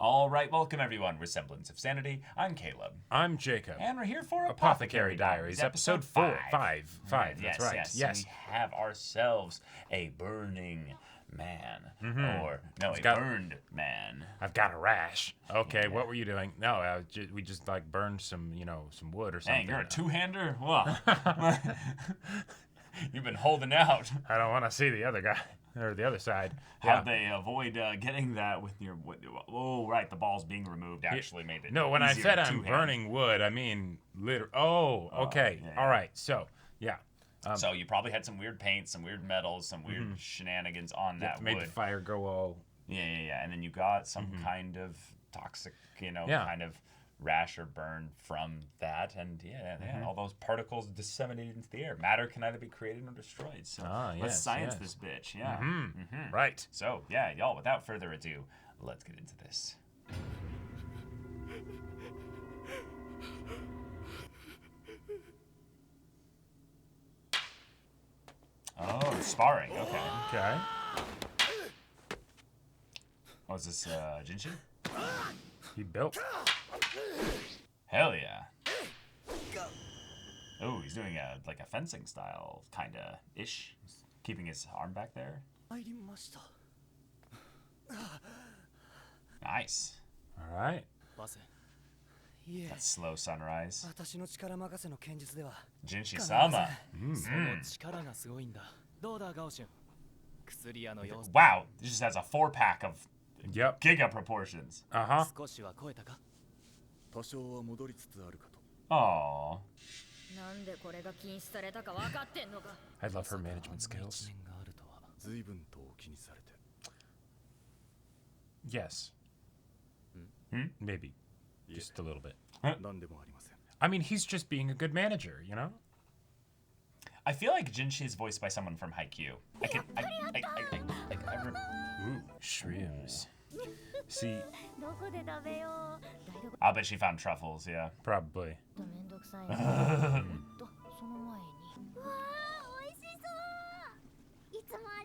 All right, welcome everyone. We're Semblance of Sanity. I'm Caleb. I'm Jacob. And we're here for Apothecary Diaries, episode 4. Five. Yes, That's right. Yes. We have ourselves a burning man. Or, no, burned man. I've got a rash. Okay, what were you doing? No, we just like burned some wood or something. Dang, you're a two-hander? Whoa. You've been holding out. I don't want to see the other guy. Or the other side. How'd they avoid getting that with your... Oh, right, the balls being removed actually made it No, when I easier said to I'm two-hand. burning wood, I mean literally. Oh, okay. yeah. All right. So, yeah. So you probably had some weird paint, some weird metals, some weird shenanigans on that made wood. the fire go all... Yeah. And then you got some kind of toxic, kind of rash or burn from that. And all those particles disseminated into the air. Matter can either be created or destroyed. So let's science this bitch. Yeah. Right. So, y'all, without further ado, let's get into this. Oh, sparring. Okay. Oh, is this Jinshi? He built. Hell yeah. Oh, he's doing a fencing style kinda ish. He's keeping his arm back there. Nice. All right. That slow sunrise. Jinshi-sama. Wow, this just has a 4-pack of giga proportions. Uh-huh. Aww. I love her management skills. Yes. Maybe. Just a little bit. I mean, he's just being a good manager, you know? I feel like Jinshi is voiced by someone from Haikyuu. Ooh, shrooms. See, I'll bet she found truffles, yeah. probably.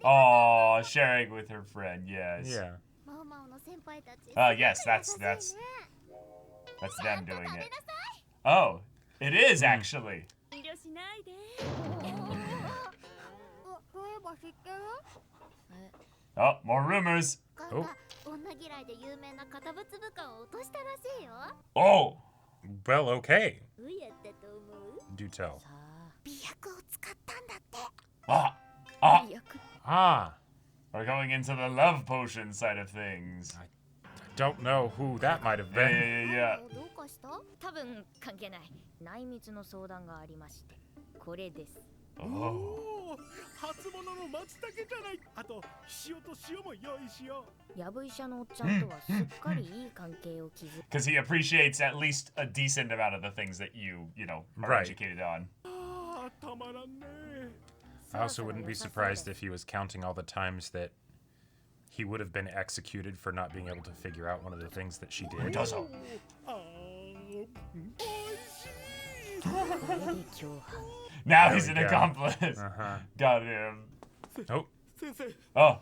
Oh, sharing with her friend, yes. Yeah. Yes, that's them doing it. Oh, it is actually. Oh, more rumors. Oh. Well, okay. Do tell. We're going into the love potion side of things. I don't know who that might have been. Yeah. Oh. Because he appreciates at least a decent amount of the things that you are educated on. I also wouldn't be surprised if he was counting all the times that he would have been executed for not being able to figure out one of the things that she did. Now he's an accomplice. Got him. Oh. Oh.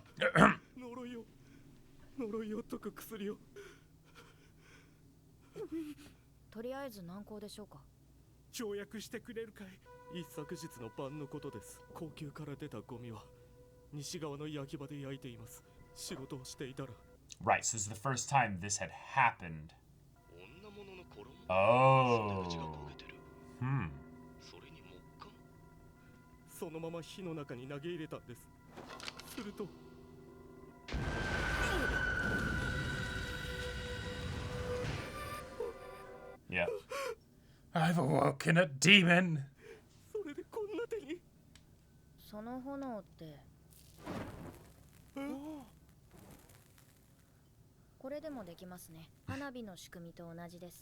Right, so this is the first time this had happened. Oh. Yeah. I've awoken a demon.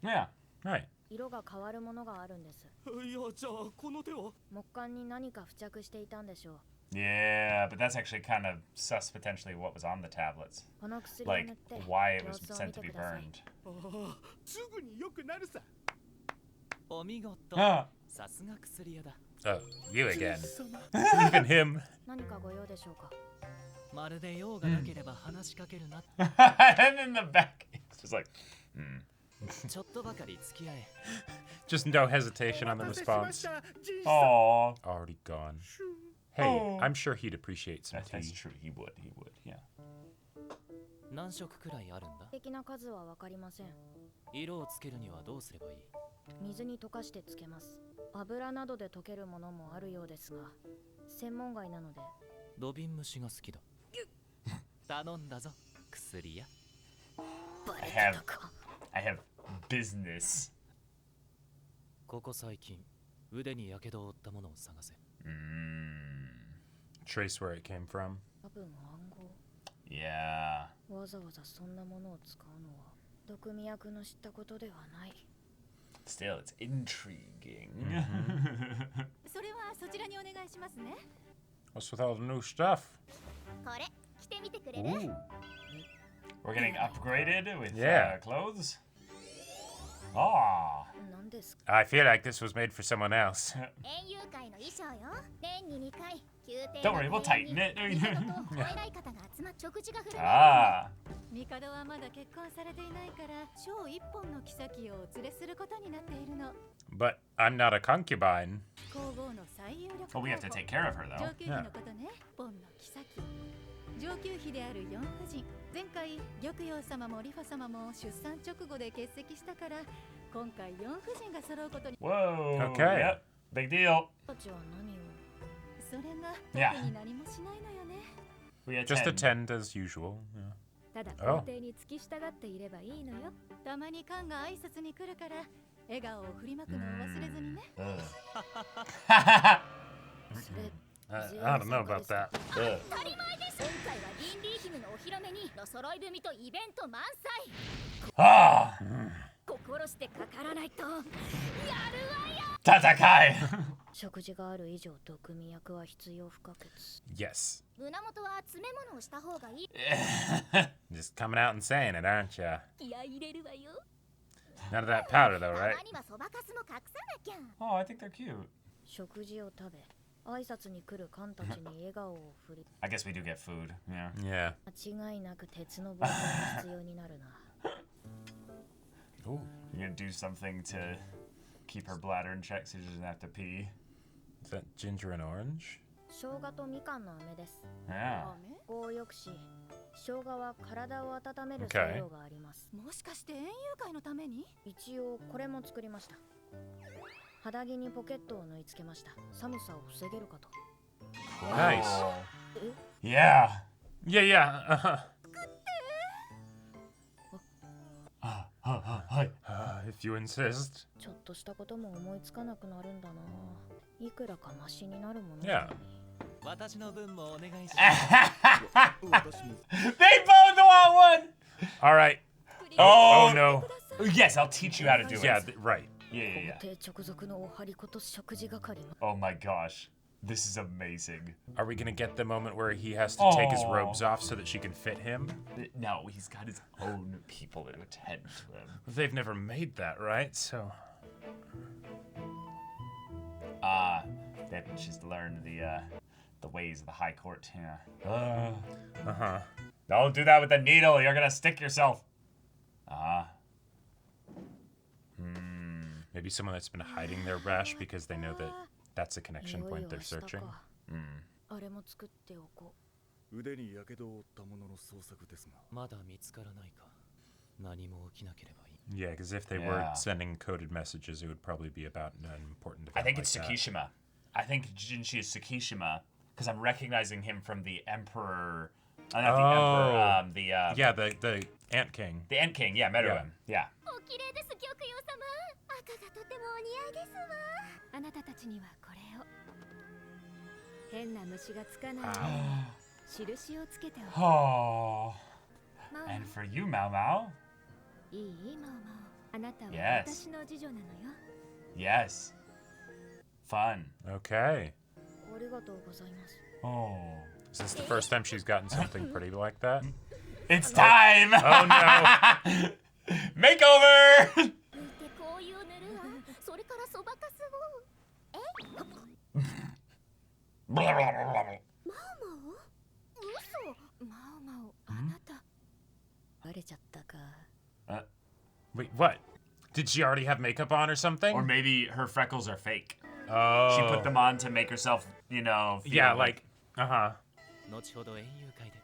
Yeah. Right. Yeah, but that's actually kind of sus potentially what was on the tablets. Like, why it was sent to be burned. Ah. Oh, you again. Even him. And in the back, It's just like, Just no hesitation on the response. oh. Already gone. Hey, I'm sure he'd appreciate some That's tea. true. He would, yeah. 何色くらいあるんだ？的な数はわかりません。色をつけるにはどうすればいい？水に溶かしてつけます。油などで溶けるものもあるようですが、専門外なので。土瓶蒸しが好きだ。頼んだぞ、薬や。I have business. ここ最近、腕に火傷を負ったものを探せ。Trace where it came from. 多分暗号。Yeah. わざわざそんなものを使うのは毒味役の知ったことではない。Still, it's intriguing. それはそちらにお願いしますね。 What's with all the new stuff? これ着てみてくれる？ We're getting upgraded with Yeah. clothes. Ah. 何ですか？ I feel like this was made for someone else. 園遊会の衣装よ。年に2回、宮廷 Don't worry, we'll tighten it. お偉い方が集まっ食事が振る舞 Ah. 帝はまだ結婚されていないから小一本の妃をお連れすることになっているの。 But I'm not a concubine. 皇后の最有力 Well, we have to take care of her, 上 though. 級妃のことね。本の妃。上級妃である四夫人。前回玉葉様もリファ様も出産直後で欠席したから、今回四夫人が揃うことに。 Whoa. Okay. Yep. Big deal. たちは何を？それが Yeah. 特に何もしないのよね。 We Just attend. attend as usual. Yeah. ただあ皇帝に付き従っていればいいのよ。たまにカンが挨拶に来るから笑顔を振りまくのを忘れずにね。 Ugh. それ I don't know about that. Ugh. 当たり前です。今回はリンリー姫のお披露目にお揃い踏みとイベント満載。 Ah. 心してかからないとやるわよ。 Tatakai. 食事がある以上毒味役は必要不可欠。 Yes. 胸元は詰め物をした方がいい。 Just coming out and saying it, aren't ya? 気合い入れるわよ。 None of that powder, though, た right? まにはそばかすも隠さなきゃ。 Oh, I think they're cute. 食事を食べ、挨拶に来る官たちに笑顔を振り。 I guess we do get food. Yeah. Yeah. 間違いなく鉄の棒が必要になるな。 Ooh. You're gonna do something to keep her bladder in check so she doesn't have to pee. Is that ginger and orange? 生姜とみかんの飴です。 Yeah. こうよくし、生姜は体を温める Okay. 作用があります。もしかして園遊会のために？一応これも作りました。肌着にポケットを縫い付けました。寒さを防げるかと。 Nice. Yeah. Yeah, yeah. Uh-huh. Hi. If you insist. ちょっとしたことも思いつかなくなるんだな。いくらかマシになるもの Yeah. なのに。私の分もお願いし They both want one. All right. Oh, Oh, no. Yes, I'll teach you how to do Yeah, it. right. Yeah. 皇帝直属のお張り子と食事係の。 Oh my gosh. This is amazing. Are we going to get the moment where he has to take his robes off so that she can fit him? No, he's got his own people to attend to him. They've never made that, right? So. That she's learned the ways of the high court. Yeah. Uh-huh. Don't do that with the needle. You're gonna stick yourself. Maybe someone that's been hiding their rash because they know that that's a connection 匂い point は they're した searching. か。あれも作っておこ腕に火傷を負ったものの捜索ですが、まだ見つからないか。何も起きなければいい。 Yeah, because if they were Yeah. sending coded messages, it would probably be about an important event I think like it's that. Tsukishima. I think Jinshi is Tsukishima because I'm recognizing him from the Emperor. Not the Emperor. The Yeah, the Ant King. the Ant King. Yeah, Meruem. Yeah. お綺麗です玉葉様。赤がとてもお似合いですわ。あなたたちにはこれを。変な虫がつかないように印をつけておく。 Oh. マオ And for you, Mao Mao. いいマオマオ。あなたは Yes. 私の次女なのよ。 Yes. Fun. Okay. う。ありがとうございます。 Oh. Is this the first time she's gotten something pretty like that? It's time. Oh no. Makeover. 拭いてこういう塗るわ。それからそばかすを。マオマオ？嘘。マオマオ、あなた。バレちゃったか。Wait, what? Did she already have makeup on or something? Or maybe her freckles are fake. Oh. She put them on to make herself, you know, feel Yeah, like, uh-huh. 後ほど園遊会で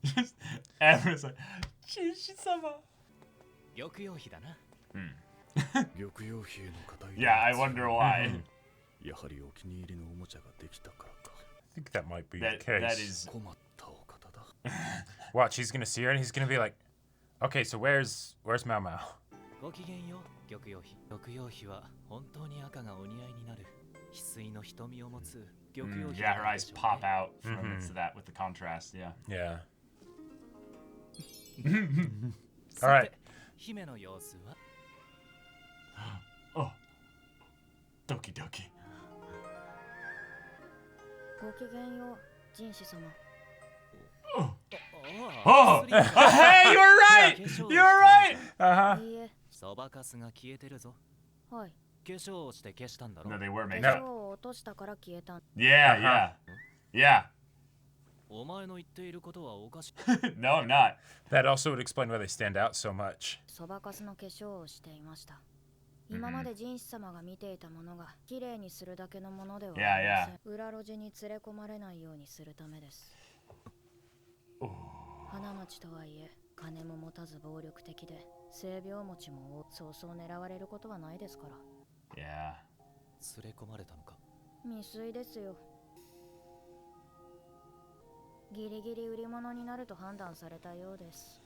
Just everyone's like, "Jinshi-sama." 玉葉妃だな 玉葉妃への肩入れ Yeah, I wonder why. やはりお気に入りのおもちゃができたからか I think that might be That the case. that is 困ったお方だ Watch, he's gonna see her and he's gonna be like, okay, so where's Mao Mao? ごきげんよう玉葉妃玉葉妃は本当に赤がお似合いになる翡翠の瞳を持つ玉葉妃 yeah, her eyes pop out from Mhm. into that with the contrast. Yeah. Yeah. さ Alright. て姫の様子は Oh, doki doki. ごきげんようジンシ様 Oh, hey, you were right. You were right. Uh-huh. いいえそばかすが消えてるぞはい化粧をして消したんだろ No, they were 化 making. 粧を落としたから消えた Yeah, Uh-huh. yeah, お前の言っていることはおかしい yeah. No, I'm not. That also would explain why they stand out so much. そばかすの化粧をしていました今までジンシ様が見ていたものが綺麗にするだけのものではありません裏路地に連れ込まれないようにするためです花町とはいえ金も持たず暴力的で性病持ちもそうそう狙われることはないですから Yeah. 連れ込まれたのか未遂ですよギリギリ売り物になると判断されたようです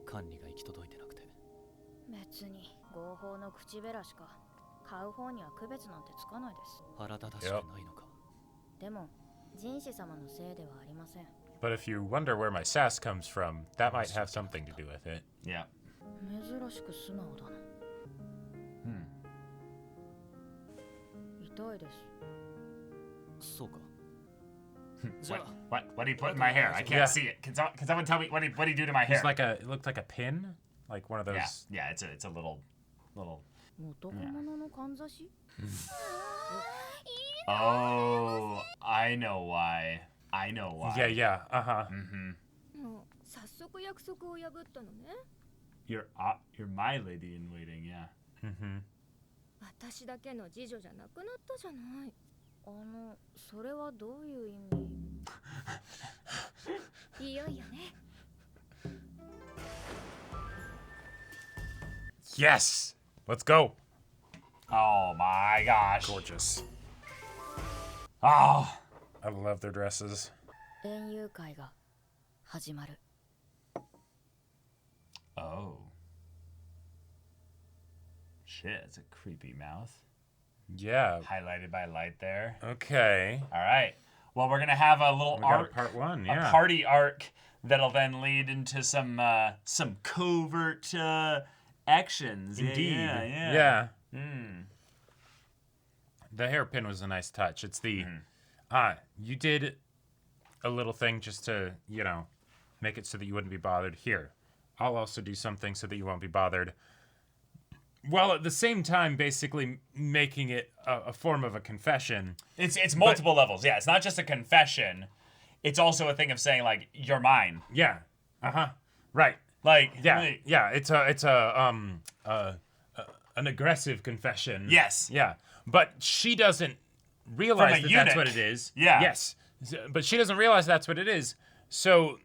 管理が行き届いてなくて別に合法の口べらしか買う方には区別なんてつかないです腹立たしくないのかでもジンシ様のせいではありません But if you wonder where my sass comes from, that might have something to do with it. Yeah. 珍しく素直だな Hmm. 痛いですそうか What? What do you put in my hair? I can't Yeah. see it. Can someone tell me what do you do to my hair? It's like it looked like a pin, like one of those. Yeah, yeah. It's a little. 男物のかんざし Oh, I know why. I know why. Yeah, yeah, uh-huh. Mm-hmm. もう早速約束を破ったのね You're my lady in waiting. Yeah. Mm-hmm. 私だけの次女じゃなくなったじゃないそれはどういう意味いよいよね Yes! Let's go. Oh my gosh. Gorgeous. Oh. I love their dresses. 園遊会が始まる Oh. Shit, it's a creepy mouth. Yeah. Highlighted by light there. Okay. All right. Well, we're gonna have a little We got a arc, part one, a yeah. party arc that'll then lead into some covert actions. Indeed. Yeah. Yeah. The hairpin was a nice touch. It's the Mm-hmm. You did a little thing just to, make it so that you wouldn't be bothered. Here, I'll also do something so that you won't be bothered. While at the same time, basically making it a form of a confession. It's multiple levels. Yeah, it's not just a confession. It's also a thing of saying like you're mine. Yeah. Uh-huh. Right. Like Yeah. Yeah. It's an aggressive confession. Yes. Yeah. But she doesn't realize that that's what it is. Yeah. Yes. But she doesn't realize that's what it is. So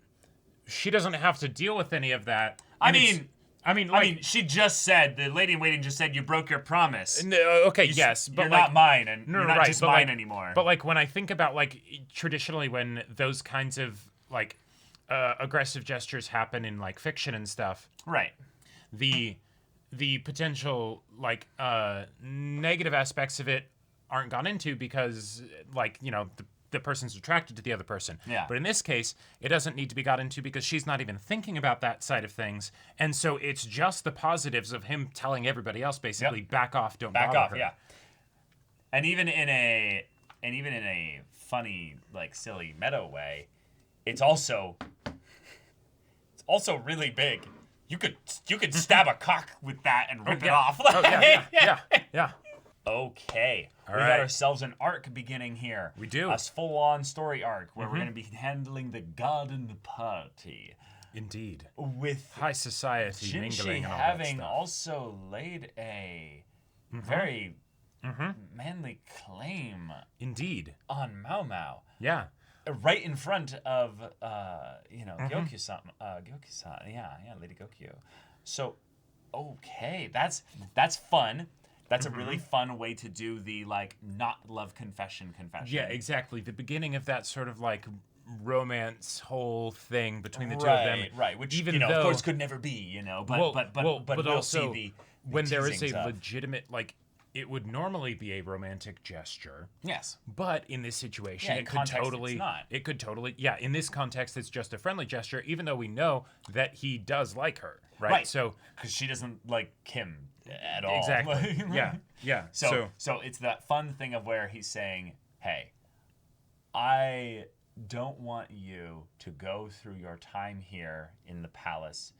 she doesn't have to deal with any of that. I And mean, like, she just said, the lady in waiting just said you broke your promise. okay, yes, but you're like, not mine, and no, you're not right, just but mine like, anymore. But like when I think about like traditionally when those kinds of like aggressive gestures happen in like fiction and stuff, right. the potential like negative aspects of it aren't gone into because like the person's attracted to the other person. Yeah. But in this case, it doesn't need to be got into because she's not even thinking about that side of things, and so it's just the positives of him telling everybody else basically back off, don't Back bother off, her. yeah. And even in a funny, like silly meta way, it's also really big. You could stab a cock with that and rip it off. Oh, yeah. Okay, we right. got ourselves an arc beginning here. We do. A full-on story arc where we're going to be handling the garden party. Indeed. With high society Jinshi mingling and all having that stuff. also laid a very manly claim. Indeed. On Mao Mao. Yeah. Right in front of Gyokyu-san. Gyokyu-san. Yeah, Lady Gokyo. So, okay, that's fun. That's a really fun way to do the not love confession. Yeah, exactly. The beginning of that sort of romance whole thing between the two of them. Right, which even though, of course could never be, but we'll also see the when there is a of. legitimate it would normally be a romantic gesture. Yes. But in this situation, in it could totally, in this context, it's just a friendly gesture, even though we know that he does like her, right? So, because she doesn't like him at all. Exactly. Yeah. So it's that fun thing of where he's saying, hey, I don't want you to go through your time here in the palace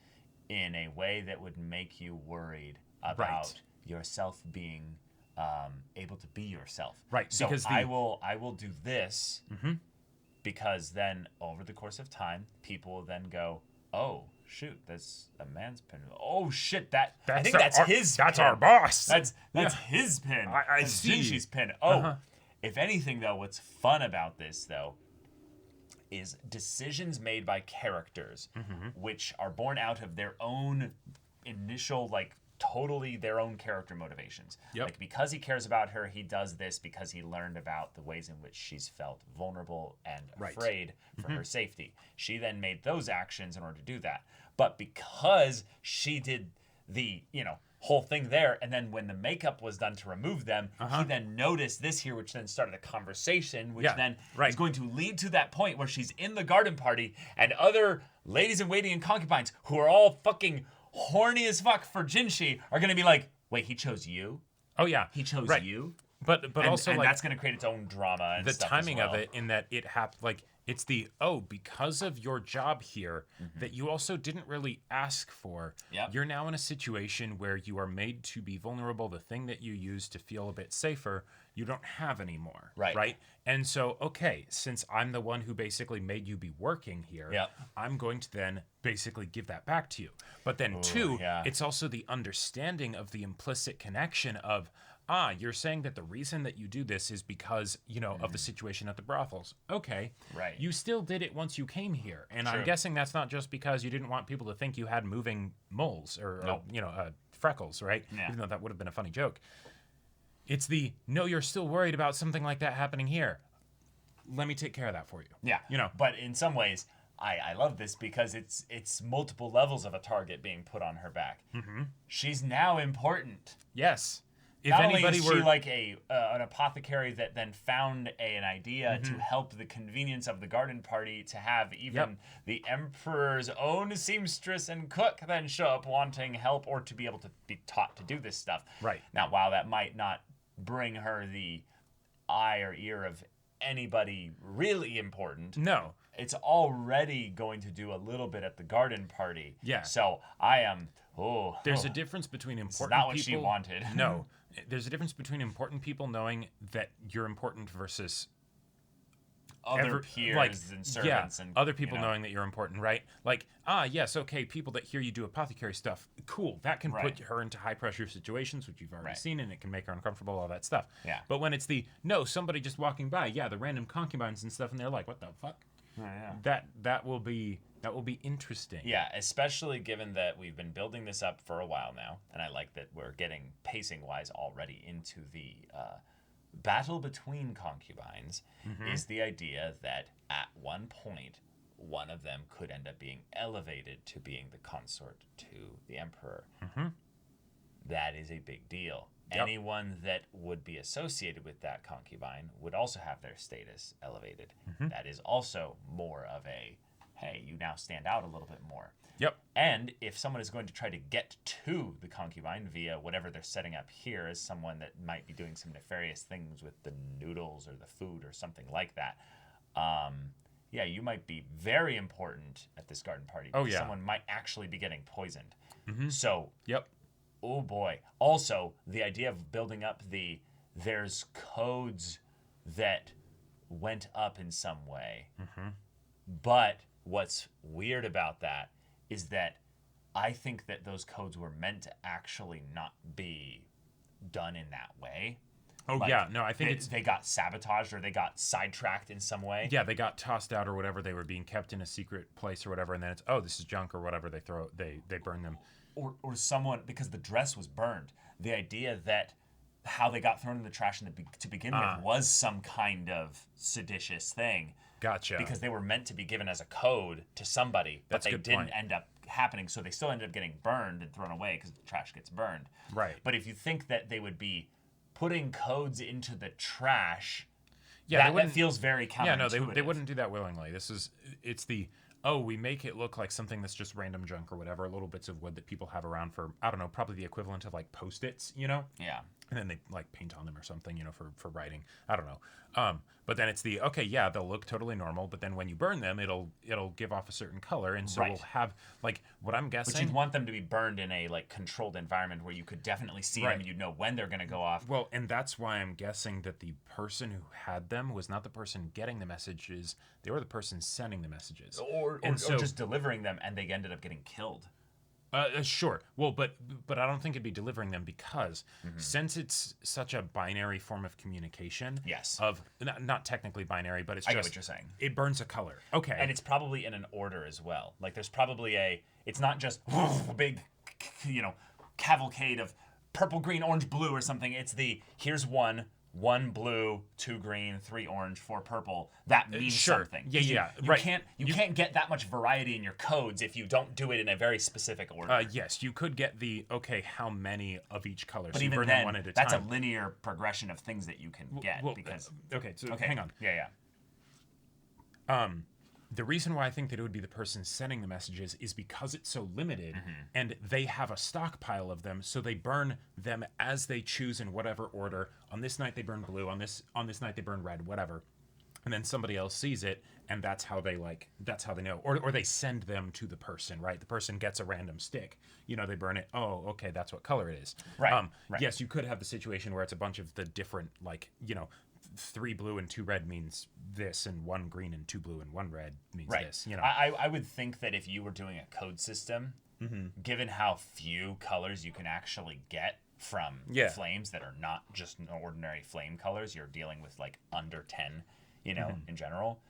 in a way that would make you worried about yourself being able to be yourself. Right. So because I will do this because then over the course of time, people will then go, oh, shoot, that's a man's pin. Oh shit, I think that's his That's pin. our boss. That's his pin. I that's see. Jinshi's pin. Oh, if anything though, what's fun about this though is decisions made by characters which are born out of their own initial totally their own character motivations. Yep. Because he cares about her, he does this because he learned about the ways in which she's felt vulnerable and afraid for her safety. She then made those actions in order to do that. But because she did the, whole thing there, and then when the makeup was done to remove them, he then noticed this here, which then started a conversation, which then is going to lead to that point where she's in the garden party and other ladies in waiting and concubines who are all fucking horny as fuck for Jinshi are going to be like, wait, he chose you? Oh, yeah. He chose you? But also, and that's going to create its own drama and the stuff timing as well. of it, in that it happened, it's the, because of your job here that you also didn't really ask for. Yep. You're now in a situation where you are made to be vulnerable. The thing that you used to feel a bit safer, you don't have anymore. Right? And so, okay, since I'm the one who basically made you be working here, I'm going to then basically give that back to you. But then it's also the understanding of the implicit connection of, you're saying that the reason that you do this is because, of the situation at the brothels. Okay. Right. You still did it once you came here. And True. I'm guessing that's not just because you didn't want people to think you had moving moles or freckles, right? Yeah. Even though that would have been a funny joke. It's the, no, you're still worried about something like that happening here. Let me take care of that for you. Yeah. But in some ways, I love this because it's multiple levels of a target being put on her back. She's now important. Yes. If Not anybody only is were she an apothecary that then found an idea to help the convenience of the garden party to have even the emperor's own seamstress and cook then show up wanting help or to be able to be taught to do this stuff. Right. Now, while that might not bring her the eye or ear of anybody really important, no, it's already going to do a little bit at the garden party. Yeah. So I am. There's a difference between important not what people. she wanted. No. There's a difference between important people knowing that you're important versus other peers and servants and other people knowing that you're important, right? Yes, okay, people that hear you do apothecary stuff, cool. That can put her into high pressure situations, which you've already seen, and it can make her uncomfortable, all that stuff. Yeah. But when it's somebody just walking by, the random concubines and stuff, and they're like, what the fuck? That will be interesting. Yeah, especially given that we've been building this up for a while now, and I like that we're getting pacing-wise already into the battle between concubines, is the idea that at one point, one of them could end up being elevated to being the consort to the emperor. That is a big deal. Yep. Anyone that would be associated with that concubine would also have their status elevated. That is also more of a, hey, you now stand out a little bit more. Yep. And if someone is going to try to get to the concubine via whatever they're setting up here as someone that might be doing some nefarious things with the noodles or the food or something like that, you might be very important at this garden party. Oh, yeah. Someone might actually be getting poisoned. So, yep. Oh boy. Also, the idea of building up the there's codes that went up in some way. But what's weird about that is that I think that those codes were meant to actually not be done in that way. Oh, Like, yeah. No, I think they got sabotaged or they got sidetracked in some way. Yeah, they got tossed out or whatever. They were being kept in a secret place or whatever, and then it's, oh, this is junk or whatever. They burn them. Or someone, because the dress was burned, the idea that how they got thrown in the trash to begin with was some kind of seditious thing. Gotcha. Because they were meant to be given as a code to somebody, but That's a they good didn't point. end up happening, so they still ended up getting burned and thrown away because the trash gets burned. Right. But if you think that they would be putting codes into the trash, Yeah, that feels very counterintuitive. Yeah, no, they wouldn't do that willingly. It's the, oh, we make it look like something that's just random junk or whatever, little bits of wood that people have around for, I don't know, probably the equivalent of like Post-its, you know? Yeah. And then they like paint on them or something, you know, for writing. I don't know. But then it's the, okay, yeah, they'll look totally normal, but then when you burn them, it'll give off a certain color, and so we'll have like what I'm guessing. But you'd want them to be burned in a like controlled environment where you could definitely see them and you'd know when they're gonna go off. Well, and that's why I'm guessing that the person who had them was not the person getting the messages; they were the person sending the messages, Or just delivering them, and they ended up getting killed. Sure. Well, but I don't think it'd be delivering them because since it's such a binary form of communication. Yes. Of not technically binary, but it's just. I get what you're saying. It burns a color. Okay. And it's probably in an order as well. Like there's probably it's not just a big, cavalcade of purple, green, orange, blue or something. It's here's one blue, 2 green, 3 orange, 4 purple. That means something. Yeah. You can't get that much variety in your codes if you don't do it in a very specific order. Yes, you could get how many of each color. But so even burn then, them one at a that's time. a linear progression of things that you can get. Hang on. Yeah. The reason why I think that it would be the person sending the messages is because it's so limited and they have a stockpile of them, so they burn them as they choose in whatever order. On this night they burn blue, on this night they burn red, whatever. And then somebody else sees it, and that's how they know. Or they send them to the person, right? The person gets a random stick. They burn it. Oh, okay, that's what color it is. Right. Yes, you could have the situation where it's a bunch of the different, 3 blue and 2 red means this, and 1 green and 2 blue and 1 red means this. I would think that if you were doing a code system, given how few colors you can actually get from flames that are not just ordinary flame colors, you're dealing with like under 10, in general.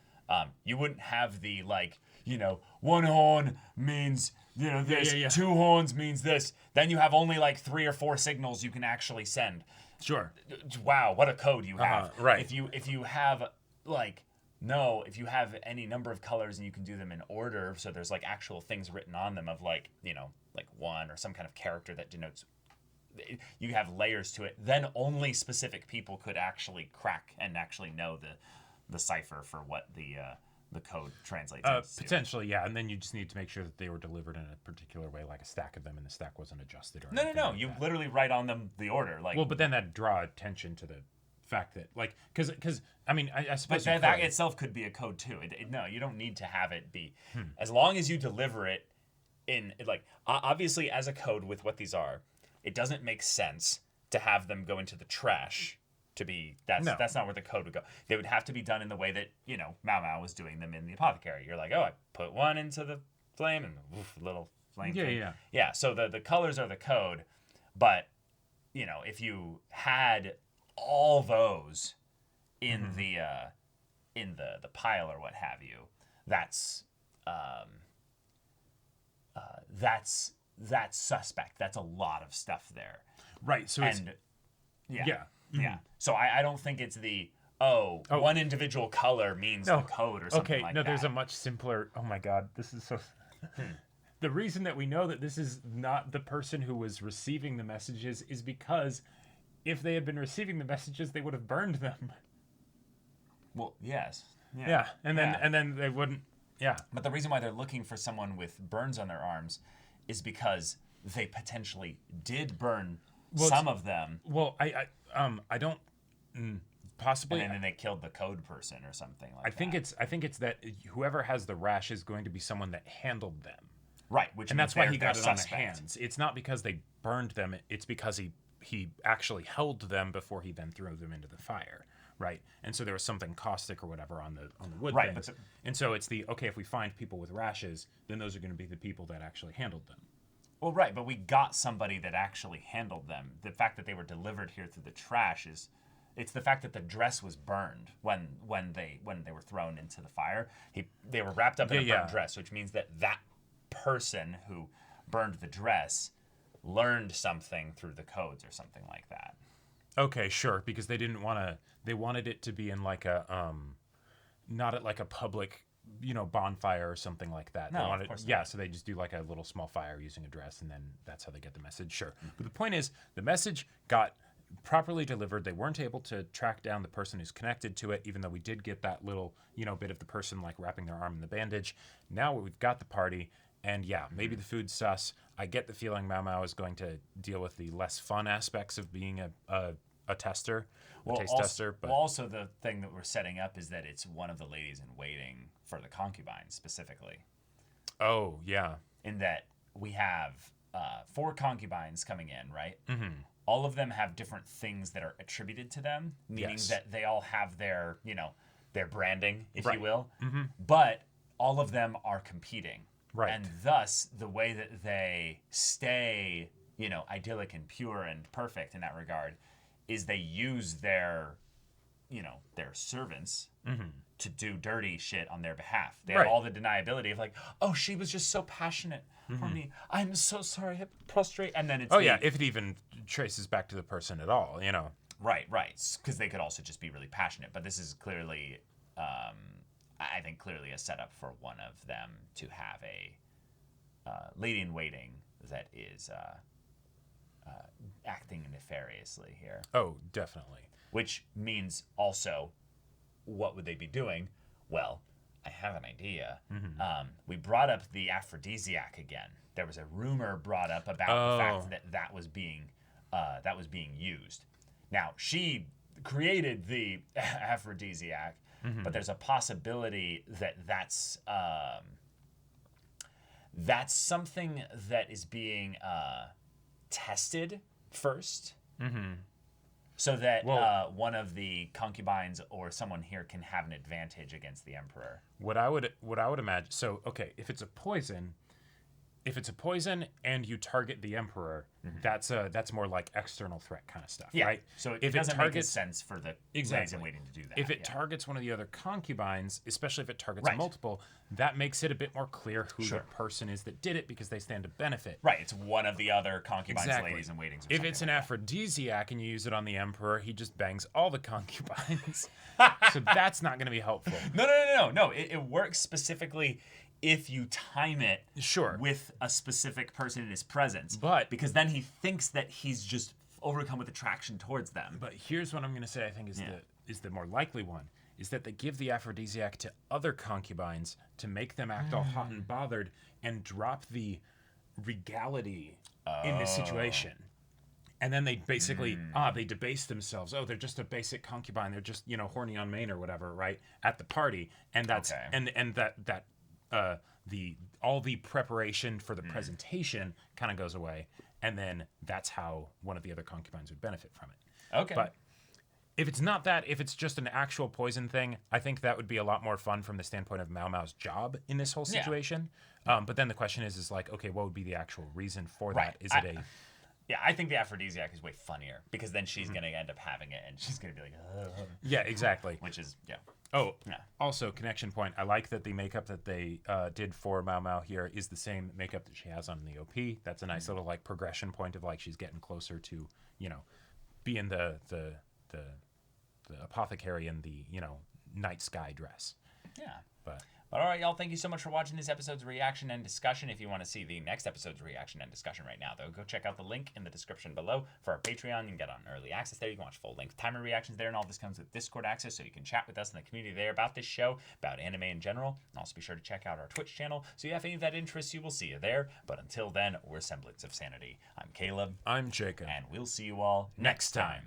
You wouldn't have the 1 horn means this, 2 horns means this. Then you have only like 3 or 4 signals you can actually send. Sure. Wow, what a code you have. Right. If you have if you have any number of colors and you can do them in order, so there's like actual things written on them of like 1 or some kind of character that denotes, you have layers to it, then only specific people could actually crack and actually know the cipher for what the code translates into. Potentially, yeah. And then you just need to make sure that they were delivered in a particular way, like a stack of them, and the stack wasn't adjusted or anything. No. Like You that. literally write on them the order. But then that'd draw attention to the fact that, because I mean, I suppose. But that itself could be a code too. No, you don't need to have it be. As long as you deliver it in, obviously as a code with what these are, it doesn't make sense to have them go into the trash. That's not where the code would go. They would have to be done in the way that Mao was doing them in the Apothecary. You're like, oh, I put 1 into the flame and little flame. Yeah. So the colors are the code, but if you had all those in the pile or what have you, that's suspect. That's a lot of stuff there. Right. So yeah. So I don't think it's one individual color means the code or something like that. There's a much simpler. Oh my God, this is so. The reason that we know that this is not the person who was receiving the messages is because if they had been receiving the messages, they would have burned them. Well, yes. Yeah, and then they wouldn't. Yeah. But the reason why they're looking for someone with burns on their arms is because they potentially did burn some of them. Well, I don't possibly. And then they killed the code person or something like that. I think it's that whoever has the rash is going to be someone that handled them. Right, and that's why he got it on his hands. It's not because they burned them. It's because he actually held them before he then threw them into the fire, right? And so there was something caustic or whatever on the wood things. And so it's okay, if we find people with rashes, then those are going to be the people that actually handled them. Well, right, but we got somebody that actually handled them. The fact that they were delivered here through the trash it's the fact that the dress was burned when they were thrown into the fire. They were wrapped up in a burned dress, which means that person who burned the dress learned something through the codes or something like that. Okay, sure, because they didn't want to. They wanted it to be in like a not at like a public, bonfire or something like that. No, they wanted, of course yeah, not. so they just do like a little small fire using a dress, and then that's how they get the message. Sure, but the point is, the message got properly delivered. They weren't able to track down the person who's connected to it, even though we did get that little, bit of the person like wrapping their arm in the bandage. Now we've got the party, and yeah, maybe the food's sus. I get the feeling Mao Mao is going to deal with the less fun aspects of being a tester, taste tester. But also the thing that we're setting up is that it's one of the ladies in waiting for the concubines specifically. Oh, yeah. In that we have 4 concubines coming in, right? Mm-hmm. All of them have different things that are attributed to them, meaning that they all have their, their branding, if you will. Mm-hmm. But all of them are competing. Right. And thus, the way that they stay, idyllic and pure and perfect in that regard is they use their servants to do dirty shit on their behalf. They have all the deniability of like, oh, she was just so passionate for me. I'm so sorry. I prostrate. And then it's if it even traces back to the person at all, Right. Because they could also just be really passionate. But this is clearly, I think, clearly a setup for one of them to have a lady in waiting that is acting nefariously here. Oh, definitely. Which means also, what would they be doing? Well, I have an idea. We brought up the aphrodisiac again. There was a rumor brought up about the fact that was being used. Now, she created the aphrodisiac, but there's a possibility that that's something that is being tested first. So that one of the concubines or someone here can have an advantage against the emperor. What I would imagine. So okay, if it's a poison and you target the emperor, that's more like external threat kind of stuff, right? So it doesn't make sense for the ladies in waiting to do that. If it targets one of the other concubines, especially if it targets multiple, that makes it a bit more clear who the person is that did it, because they stand to benefit. Right, it's one of the other concubines, ladies in waiting. If it's an aphrodisiac and you use it on the emperor, he just bangs all the concubines. So that's not going to be helpful. No. It works specifically if you time it with a specific person in his presence. But because then he thinks that he's just overcome with attraction towards them. But here's what I'm going to say I think is the more likely one, is that they give the aphrodisiac to other concubines to make them act all hot and bothered and drop the regality in this situation. And then they basically, they debase themselves. Oh, they're just a basic concubine. They're just, horny on main or whatever, right? At the party. And that's, and that all the preparation for the presentation kind of goes away. And then that's how one of the other concubines would benefit from it. Okay. But if it's not that, if it's just an actual poison thing, I think that would be a lot more fun from the standpoint of Mao Mao's job in this whole situation. But then the question is like, okay, what would be the actual reason for that? Is it a... Yeah, I think the aphrodisiac is way funnier, because then she's going to end up having it, and she's going to be like, ugh. Yeah, exactly. Which is, Also, connection point. I like that the makeup that they did for Mao Mao here is the same makeup that she has on the OP. That's a nice little like progression point of like she's getting closer to, being the apothecary in the, night sky dress. Yeah. But all right, y'all, thank you so much for watching this episode's reaction and discussion. If you want to see the next episode's reaction and discussion right now, though, go check out the link in the description below for our Patreon. You can get on early access there. You can watch full-length timer reactions there, and all this comes with Discord access, so you can chat with us in the community there about this show, about anime in general. And also be sure to check out our Twitch channel, so if any of that interests you, we'll see you there. But until then, we're Semblance of Sanity. I'm Caleb. I'm Jacob. And we'll see you all next time.